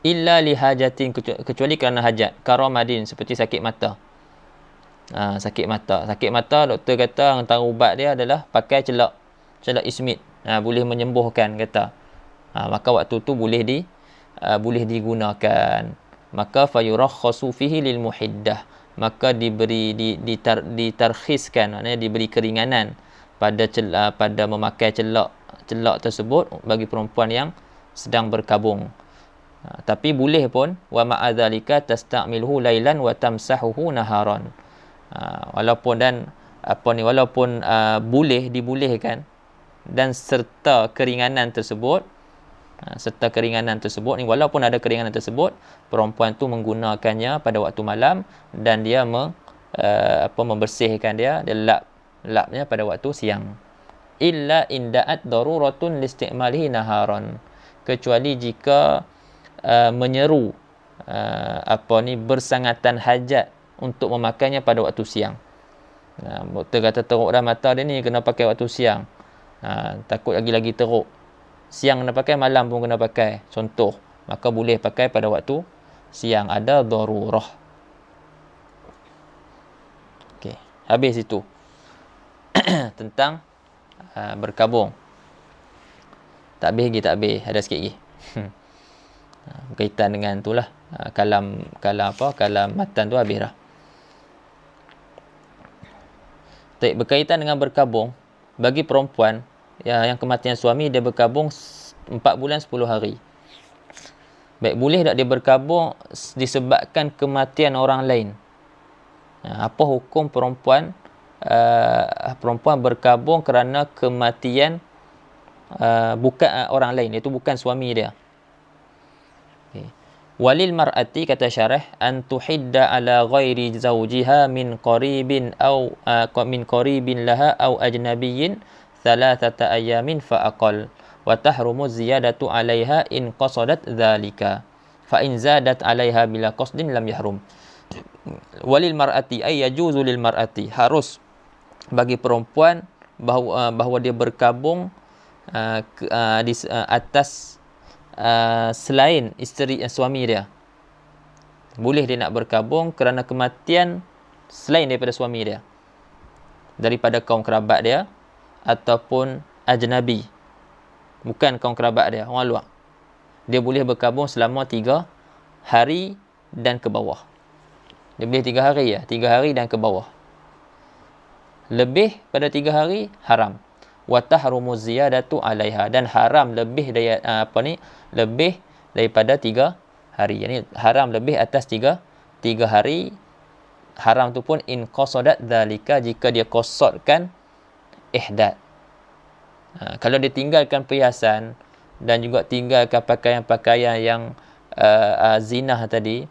Illa lihajatin, kecuali kerana hajat, karamadin, seperti sakit mata. Sakit mata doktor kata antara ubat dia adalah pakai celak ismit, boleh menyembuhkan kata. Maka waktu tu boleh digunakan. Maka fayurakhasu fihi lil muhiddah, maka ditarkhiskan, maknanya diberi keringanan pada memakai celak tersebut bagi perempuan yang sedang berkabung. Tapi boleh pun, wa ma'adzalika tasta'miluhu lailan wa tamsahuhu naharan. Walaupun dibolehkan, dan serta keringanan tersebut ni, walaupun ada keringanan tersebut, perempuan tu menggunakannya pada waktu malam, dan dia membersihkan dia lapnya pada waktu siang. illa inda'at daruratun listi'malihi naharan, kecuali jika menyeru bersangatan hajat untuk memakainya pada waktu siang. Doktor kata teruk dah mata dia ni, kena pakai waktu siang. Takut lagi-lagi teruk. Siang kena pakai, malam pun kena pakai. Contoh, maka boleh pakai pada waktu siang. Ada darurah. Okey, habis itu. Tentang berkabung. Tak habis lagi, tak habis. Ada sikit lagi. Berkaitan dengan itulah. Kalam matan tu habis dah. Berkaitan dengan berkabung, bagi perempuan yang kematian suami, dia berkabung 4 bulan 10 hari. Baik, boleh tak dia berkabung disebabkan kematian orang lain? Apa hukum perempuan berkabung kerana kematian bukan orang lain, iaitu bukan suami dia? Okay. Walil mar'ati, kata syarah, an tuhidda ala ghairi zawjiha min qaribin laha aw ajnabiyyin thalathata ayamin fa aqal wa tahrumu ziyadatu 'alaiha in qasadat dhalika fa in zadat 'alaiha bila qasdin lam yahrum. Walil mar'ati ay yajuzu lil mar'ati, harus bagi perempuan bahawa dia berkabung di atas selain isteri suami dia. Boleh dia nak berkabung kerana kematian selain daripada suami dia, daripada kaum kerabat dia ataupun ajnabi, bukan kaum kerabat dia, orang luar. Dia boleh berkabung selama 3 hari dan ke bawah. Dia boleh 3 hari 3 hari dan ke bawah. Lebih pada 3 hari haram. Wa tahrumu ziyadatu 'alaiha, dan haram lebih lebih daripada 3 hari. Yani haram lebih atas 3 hari. Haram tu pun in qasadat dzalika, jika dia qasatkan ihdad. Kalau dia tinggalkan perhiasan dan juga tinggalkan pakaian-pakaian yang zinah tadi,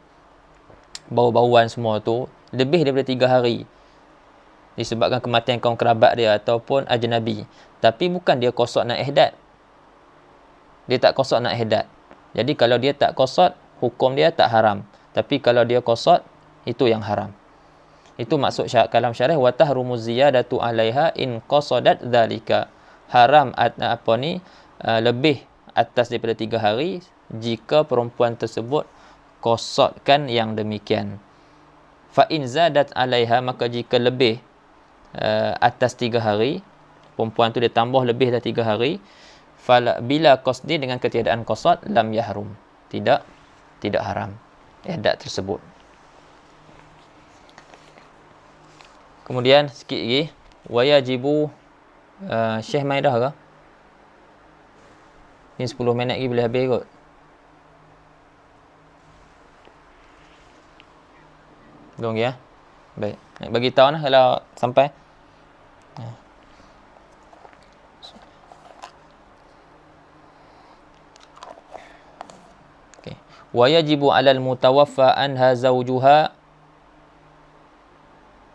bau-bauan semua tu, lebih daripada 3 hari disebabkan kematian kaum kerabat dia ataupun ajnabi, tapi bukan dia qasad nak ihdad. Dia tak qasad nak ihdad. Jadi kalau dia tak qasad, hukum dia tak haram. Tapi kalau dia qasad, itu yang haram. Itu maksud kalam syarah wa tahrumu ziyadatu 'alaiha in qasadat dzalika. Haram lebih atas daripada 3 hari jika perempuan tersebut qasadkan yang demikian. Fa in zadat 'alaiha, maka jika lebih atas 3 hari, perempuan tu dia tambah lebih dah 3 hari, bila qasdi, dengan ketiadaan qasad, lam yahrum, tidak haram ihdad tersebut. Kemudian sikit lagi, wayajibu Syekh mai dah ke? Ni 10 minit lagi boleh habis kot. Tolong ya. Baik, bagi tahu kalau sampai. Okey. Wa yajibu 'alal mutawaffa anha zawjuha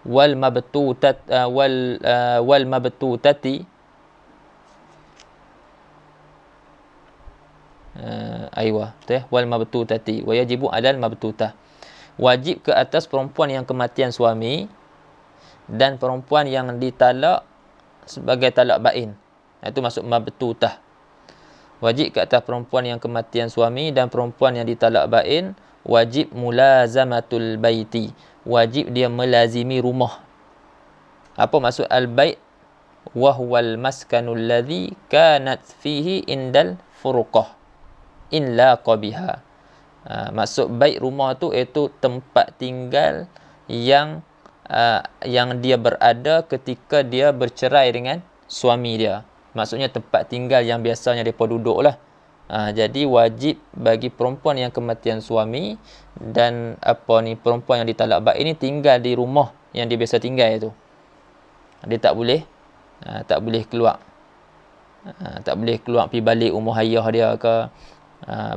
wal mabtutati wal mabtutati wa yajibu 'alal mabtutah, wajib ke atas perempuan yang kematian suami dan perempuan yang ditalak sebagai talak bain. Itu maksud mabtutah. Wajib ke atas perempuan yang kematian suami dan perempuan yang ditalak bain, wajib mulazamatul baiti, wajib dia melazimi rumah. Apa maksud al-bait? Wa huwal maskanul ladzi kanat fihi indal furqah in laqa biha. Maksud bait rumah tu iaitu tempat tinggal yang dia berada ketika dia bercerai dengan suami dia. Maksudnya tempat tinggal yang biasanya mereka duduk lah. Jadi wajib bagi perempuan yang kematian suami dan perempuan yang ditalak bain ini tinggal di rumah yang dia biasa tinggal itu. Dia tak boleh keluar. Tak boleh keluar pergi balik rumah ayah dia ke,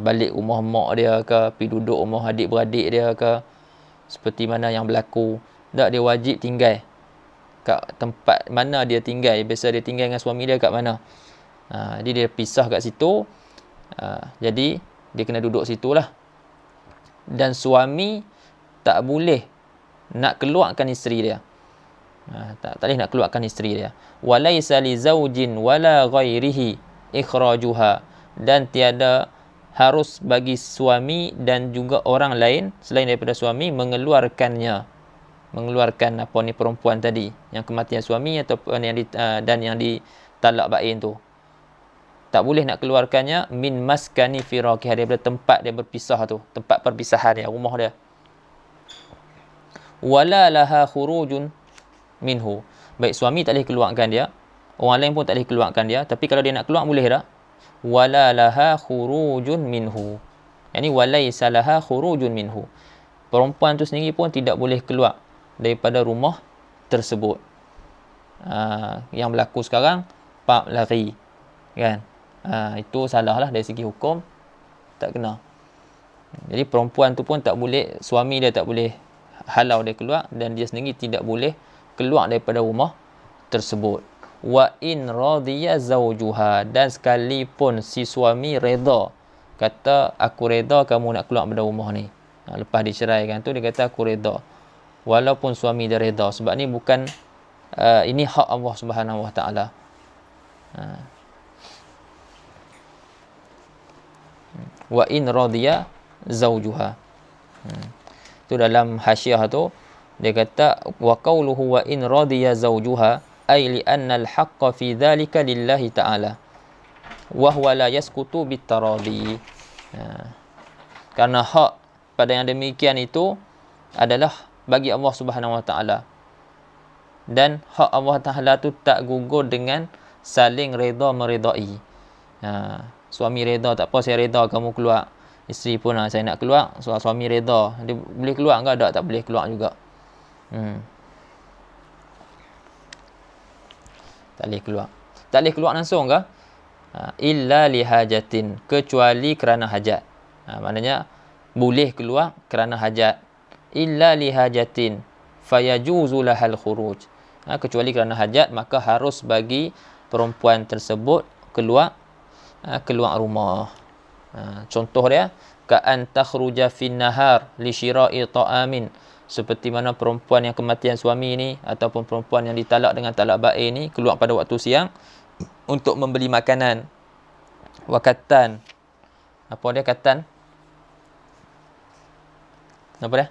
balik rumah mak dia ke, pergi duduk rumah adik-beradik dia ke, seperti mana yang berlaku. Tak, dia wajib tinggal kat tempat mana dia tinggal. Biasa dia tinggal dengan suami dia kat mana. Jadi dia pisah kat situ. Jadi dia kena duduk situlah. Dan suami tak boleh nak keluarkan isteri dia. Tak boleh nak keluarkan isteri dia. Walaisa li zaujin wala ghairihi ikhrajuha, dan tiada harus bagi suami dan juga orang lain selain daripada suami mengeluarkan perempuan tadi yang kematian suami ataupun dan yang ditalak bain tu. Tak boleh nak keluarkannya min maskani firaqih, daripada tempat dia berpisah tu, tempat perpisahan dia, rumah dia. Wala laha khurujun minhu, baik suami tak boleh keluarkan dia, orang lain pun tak boleh keluarkan dia, tapi kalau dia nak keluar boleh tak? Wala laha khurujun minhu, yakni walaysa laha khurujun minhu, perempuan tu sendiri pun tidak boleh keluar daripada rumah tersebut. Yang berlaku sekarang pak lari kan, itu salah lah dari segi hukum, tak kena. Jadi perempuan tu pun tak boleh, suami dia tak boleh halau dia keluar, dan dia sendiri tidak boleh keluar daripada rumah tersebut. Wa in radiya zawjuha, dan sekalipun si suami redha, kata aku redha kamu nak keluar daripada rumah ni, lepas diceraikan tu dia kata aku redha, walaupun suami dia redha, sebab ni bukan ini hak Allah Subhanahu Wa Taala. Wa in radiya zawjuha, itu dalam hasyiah tu dia kata wa qauluhu wa in radiya zawjuha ay li anna al-haqqa fi dhalika lillahi ta'ala wa huwa la yasqutu bit-taradi. Karena hak pada yang demikian itu adalah bagi Allah Subhanahu Wa Taala, dan hak Allah Taala tu tak gugur dengan saling redha meredai. Suami redha, tak apa saya redha kamu keluar, isteri pun saya nak keluar, suami redha, dia boleh keluar ke? Tak boleh keluar juga. Tak boleh keluar langsung ke? Illa lihajatin, kecuali kerana hajat. Maknanya boleh keluar kerana hajat. Illa lihajatin fayajuzu lahal khuruj, kecuali kerana hajat, maka harus bagi perempuan tersebut keluar rumah. Contoh dia ka an takhruja fin nahar li syira'i ta'amin, seperti mana perempuan yang kematian suami ni ataupun perempuan yang ditalak dengan talak bain ni keluar pada waktu siang untuk membeli makanan. Wakatan, apa dia katan? Apa dia?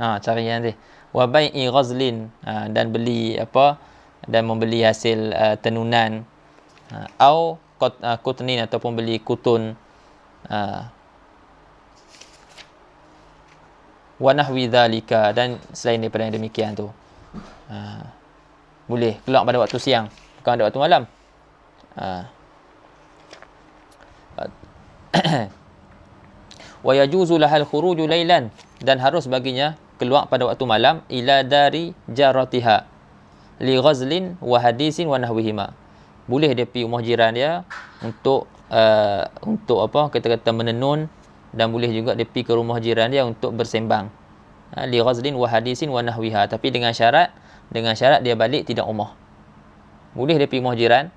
Cari nanti. Wa bai'i ghazlin, dan beli apa, dan membeli hasil tenunan, au kutnin, ataupun beli kutun, wa nahwi dhalika, dan selain daripada yang demikian tu. Boleh keluar pada waktu siang, bukan pada waktu malam. Wa yajuzu lahal khuruju lailan, dan harus baginya keluar pada waktu malam, ila dari jaratiha li ghazlin wa hadisin wa nahwihima. Boleh dia pergi rumah jiran dia untuk apa, kata-kata menenun, dan boleh juga dia pergi ke rumah jiran dia untuk bersembang, li ghazlin wa hadisin wa nahwiha, tapi dengan syarat dia balik tidak rumah. Boleh dia pergi rumah jiran,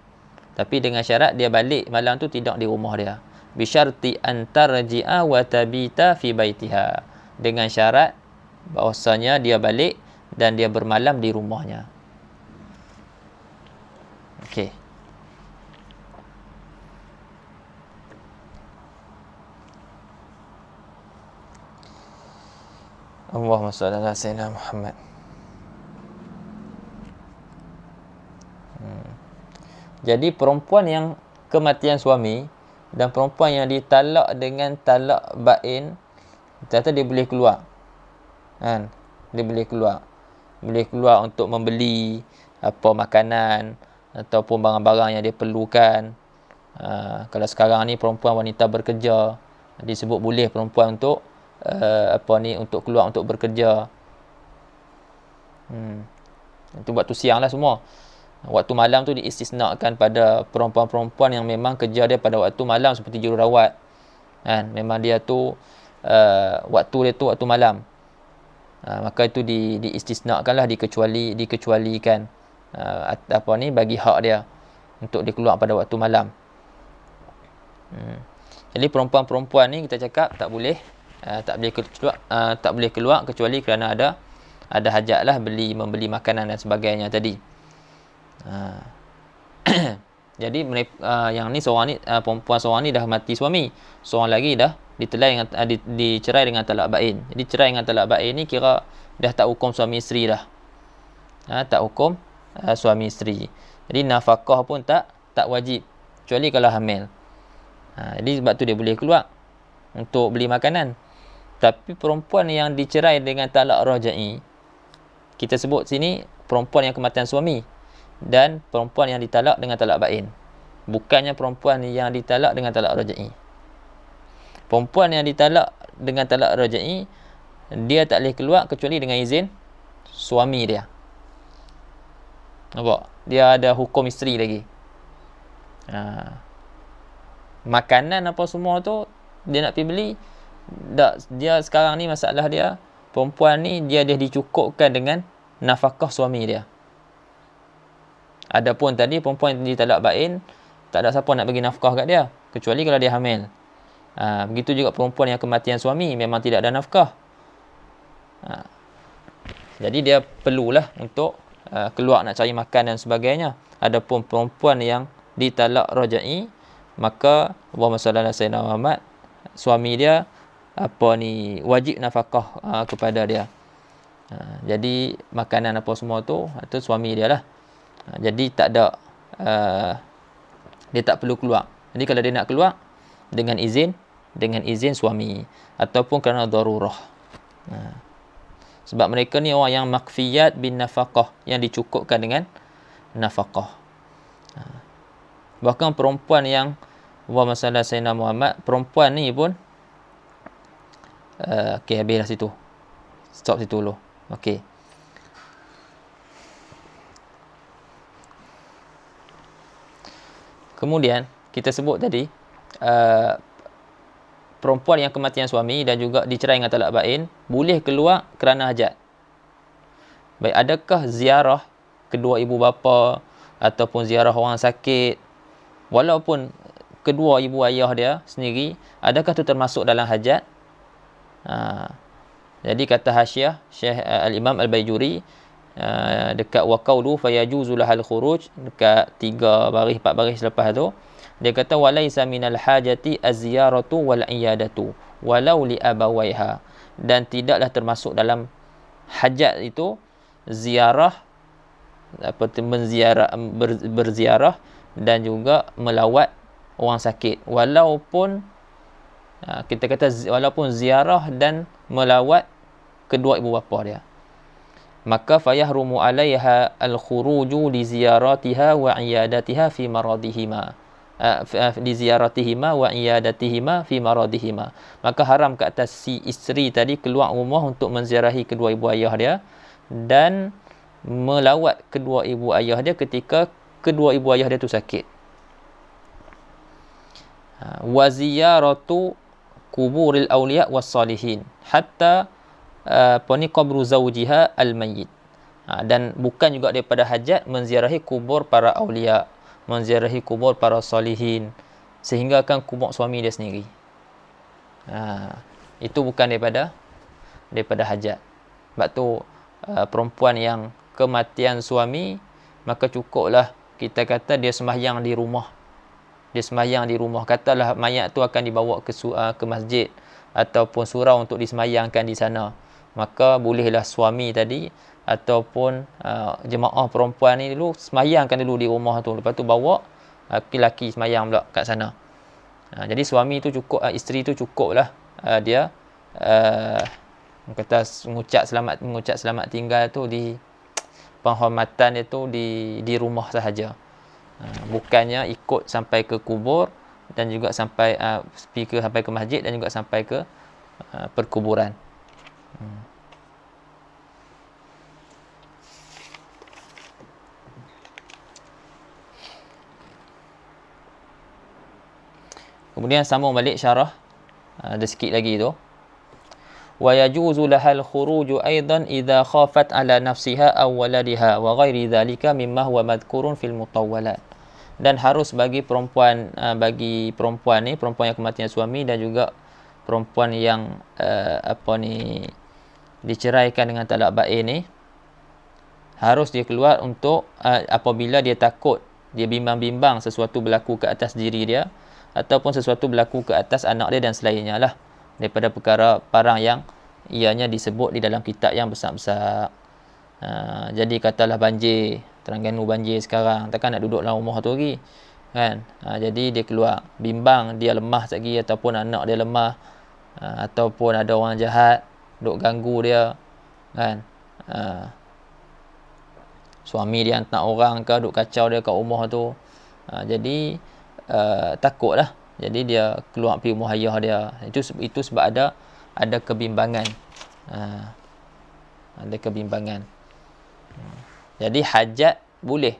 tapi dengan syarat dia balik malam tu tidak di rumah dia. Bi syarti an tarji'a wa tabita fi baitiha, dengan syarat bahwasanya dia balik dan dia bermalam di rumahnya. Okey. Allahumma shalli ala sayyidina Muhammad. Jadi perempuan yang kematian suami dan perempuan yang ditalak dengan talak bain, ternyata dia boleh keluar. Dia boleh keluar untuk membeli apa makanan ataupun barang-barang yang dia perlukan. Kalau sekarang ni perempuan wanita bekerja, disebut boleh perempuan untuk untuk keluar untuk bekerja. Itu waktu siang lah semua. Waktu malam tu diistisnakan pada perempuan-perempuan yang memang kerja dia pada waktu malam, seperti jururawat kan, memang dia tu waktu dia tu waktu malam. Maka itu diistisnakanlah, dikecualikan bagi hak dia untuk dia keluar pada waktu malam. Jadi perempuan-perempuan ni kita cakap tak boleh keluar kecuali kerana ada hajat lah, membeli makanan dan sebagainya tadi. Jadi yang ni seorang ni, perempuan seorang ni dah mati suami, seorang lagi dah dicerai dengan talak bain. Jadi cerai dengan talak bain ni kira dah tak hukum suami isteri dah. Tak hukum suami isteri. Jadi nafkah pun tak wajib kecuali kalau hamil. Jadi sebab tu dia boleh keluar untuk beli makanan. Tapi perempuan yang dicerai dengan talak rajai, kita sebut sini perempuan yang kematian suami dan perempuan yang ditalak dengan talak bain, bukannya perempuan yang ditalak dengan talak rajai. Perempuan yang ditalak dengan talak rajai, dia tak boleh keluar kecuali dengan izin suami dia. Nampak? Dia ada hukum isteri lagi. Makanan apa semua tu dia nak pergi beli, dia sekarang ni masalah dia, perempuan ni dia dicukupkan dengan nafkah suami dia. Adapun tadi perempuan yang ditalak bain, tak ada siapa nak bagi nafkah kat dia kecuali kalau dia hamil. Begitu juga perempuan yang kematian suami, memang tidak ada nafkah. Jadi dia perlulah untuk keluar nak cari makan dan sebagainya. Adapun perempuan yang ditalak rajai, maka Allahumma salli ala sayyidina Muhammad, suami dia wajib nafkah kepada dia. Jadi makanan apa semua tu suami dia lah. Jadi tak ada dia tak perlu keluar. Jadi kalau dia nak keluar dengan izin suami ataupun kerana darurah. Sebab mereka ni orang yang makfiyat bin nafaqah, yang dicukupkan dengan nafaqah. Bahkan perempuan yang Allahumma salli ala sayyidina Muhammad, perempuan ni pun okey, habislah situ. Stop situ dulu. Okey. Kemudian kita sebut tadi perempuan yang kematian suami dan juga dicerai dengan talak bain boleh keluar kerana hajat. Baik, adakah ziarah kedua ibu bapa ataupun ziarah orang sakit, walaupun kedua ibu ayah dia sendiri, adakah itu termasuk dalam hajat? Jadi kata Hasyiah Syekh Al-Imam Al-Baijuri dekat waqaulu fayajuzu lahal khuruj, dekat 3 baris 4 baris lepas tu dia kata walaisa minal hajati az-ziyaratu wal iyadatu walau li abawaiha, dan tidaklah termasuk dalam hajat itu ziarah, berziarah dan juga melawat orang sakit, walaupun kita kata walaupun ziarah dan melawat kedua ibu bapa dia, maka fayahrumu 'alaiha al-khuruju li ziyaratiha wa iyadatiha fi maradihima, di ziyaratihima wa iyadatihima fi maradihima. Maka haram ke atas si isteri tadi keluar rumah untuk menziarahi kedua ibu ayah dia dan melawat kedua ibu ayah dia ketika kedua ibu ayah dia tu sakit. Wa ziyaratu kuburil awliya was salihin hatta qabru zawjiha al-mayyit. Dan bukan juga daripada hajat menziarahi kubur para awliya, menziarahi kubur para salihin, sehingga akan kubur suami dia sendiri. Itu bukan daripada hajat. Sebab tu perempuan yang kematian suami, maka cukuplah kita kata dia sembahyang di rumah. Dia sembahyang di rumah. Katalah mayat tu akan dibawa ke masjid ataupun surau untuk disembahyangkan di sana, maka bolehlah suami tadi ataupun jemaah perempuan ni dulu sembahyangkan dulu di rumah tu, lepas tu bawa laki-laki sembahyang pula kat sana. Jadi suami tu cukup, isteri tu cukuplah dia kata mengucap selamat tinggal tu, di penghormatan dia tu di rumah sahaja, bukannya ikut sampai ke kubur dan juga sampai sampai ke masjid dan juga sampai ke perkuburan. Kemudian sambung balik syarah, ada sikit lagi tu. Wa yajuzu lahal khuruju aidan idza khafat ala nafsiha aw waladiha wa ghairi dhalika mimma huwa madhkurun fil mutawwalat. Dan harus bagi perempuan ni, perempuan yang kematian suami dan juga perempuan yang diceraikan dengan talak bain ni, harus dia keluar untuk apabila dia takut, dia bimbang-bimbang sesuatu berlaku ke atas diri dia ataupun sesuatu berlaku ke atas anak dia dan selainnya lah, daripada perkara parang yang ianya disebut di dalam kitab yang besar-besar. Jadi katalah banjir, Terengganu banjir sekarang, takkan nak duduk dalam rumah tu lagi kan. Jadi dia keluar, bimbang dia lemah lagi ataupun anak dia lemah, ataupun ada orang jahat duk ganggu dia kan. Suami dia hantar orang ke duk kacau dia kat rumah tu. Jadi takutlah. Jadi dia keluar pergi rumah ayah dia. Itu sebab ada kebimbangan. Ada kebimbangan. Jadi hajat boleh.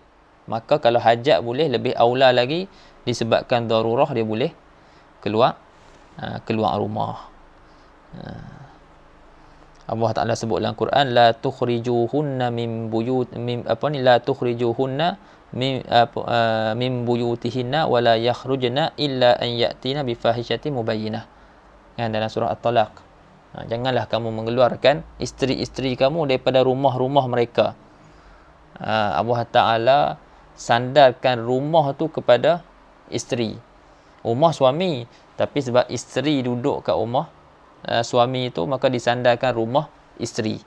Maka kalau hajat boleh, lebih aula lagi disebabkan darurah, dia boleh keluar rumah. Allah Taala sebut dalam Quran, la tukhrijuhunna min buyut la tukhrijuhunna min buyutihinna wa la yakhrujna illa an yatina bi fahishatin mubayyinah. Kan, dalam surah At-Talaq. Janganlah kamu mengeluarkan isteri-isteri kamu daripada rumah-rumah mereka. Allah Taala sandarkan rumah tu kepada isteri. Rumah suami, tapi sebab isteri duduk kat rumah suami itu, maka disandarkan rumah isteri.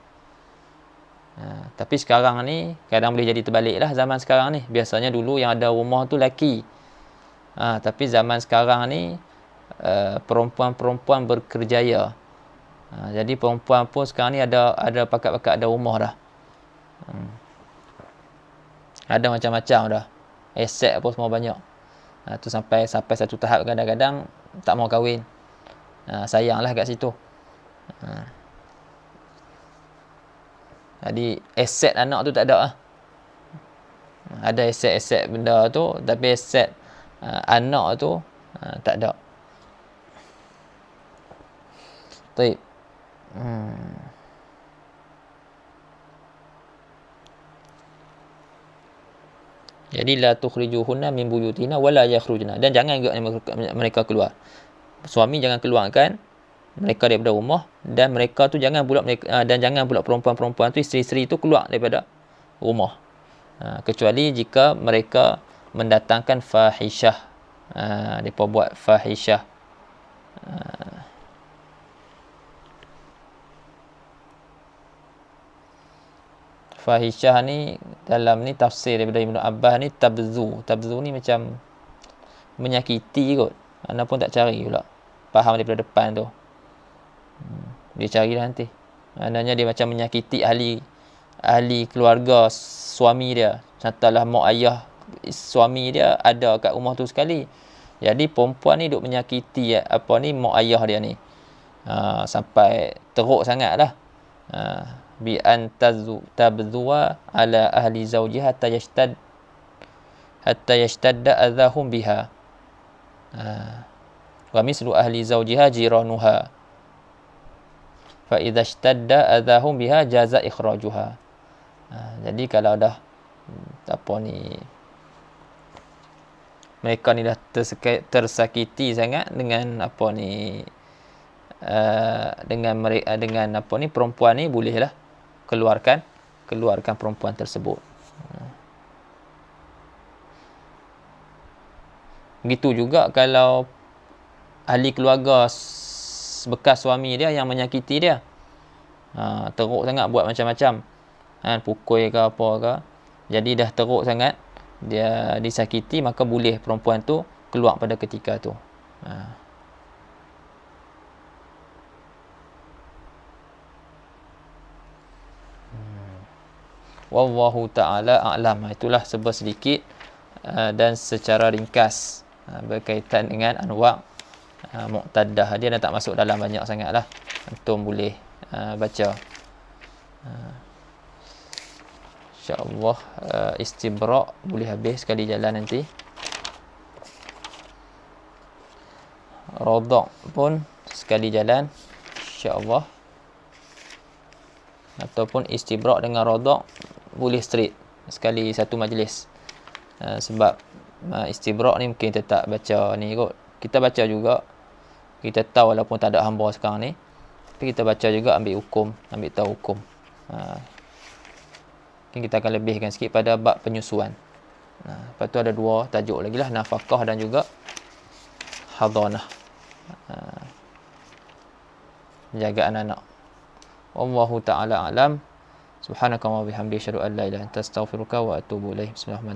Tapi sekarang ni kadang boleh jadi terbalik lah zaman sekarang ni. Biasanya dulu yang ada rumah tu laki. Tapi zaman sekarang ni perempuan-perempuan berkerjaya. Jadi perempuan pun sekarang ni ada pakat-pakat ada rumah dah. Ada macam-macam dah. Aset pun semua banyak. Tu sampai satu tahap kadang-kadang tak mau kahwin. Sayanglah kat situ. Jadi aset anak tu tak ada lah. Ada aset benda tu, tapi aset anak tu tak ada. Baik. Jadi la tukhrijuhunna min buyutina wala yakhrujna, dan jangan mereka keluar. Suami jangan keluarkan mereka daripada rumah, dan mereka tu jangan pula perempuan-perempuan tu, isteri-isteri tu keluar daripada rumah. Kecuali jika mereka mendatangkan fahishah. Mereka buat fahishah. Fahishah ni dalam ni tafsir daripada Ibnu Abbas ni tabzu ni macam menyakiti kot. Anda pun tak cari pula faham daripada depan tu. Dia carilah nanti. Maknanya dia macam menyakiti ahli keluarga suami dia. Contohlah mak ayah suami dia ada kat rumah tu sekali. Jadi perempuan ni duk menyakiti mak ayah dia ni. Sampai teruk sangatlah. Bi an tabzuwa ala ahli zawjiha hatta yashtadda adhahum biha. Wa mislu ahli zawjiha jiranuha. Fa idza ishtadda adhahum biha jaza ikhrajuha. Jadi kalau dah mereka ni dah tersakiti sangat dengan dengan perempuan ni, bolehlah keluarkan perempuan tersebut. Begitu juga kalau ahli keluarga bekas suami dia yang menyakiti dia, teruk sangat buat macam-macam, pukul ke apa ke, jadi dah teruk sangat dia disakiti, maka boleh perempuan tu keluar pada ketika tu. Wallahu ta'ala a'lam. Itulah sedikit dan secara ringkas berkaitan dengan anwa' mu'taddah. Dia dah tak masuk dalam banyak sangat lah. Antum boleh baca. InsyaAllah istibra' boleh habis sekali jalan nanti. Rodok pun sekali jalan, insya-Allah. Ataupun istibrak dengan rodok boleh straight sekali satu majlis. Sebab istibrak ni mungkin kita tak baca ni kot. Kita baca juga. Kita tahu walaupun tak ada hamba sekarang ni. Tapi kita baca juga, ambil hukum, ambil tahu hukum. Mungkin kita akan lebihkan sikit pada bab penyusuan. Lepas tu ada dua tajuk lagi lah, nafkah dan juga hadanah. Menjaga anak-anak. Wallahu ta'ala alam. Subhanaka wa bihamdika asyhadu an la ilaha illa anta astaghfiruka wa atubu ilaik. Bismillahirrahmanirrahim.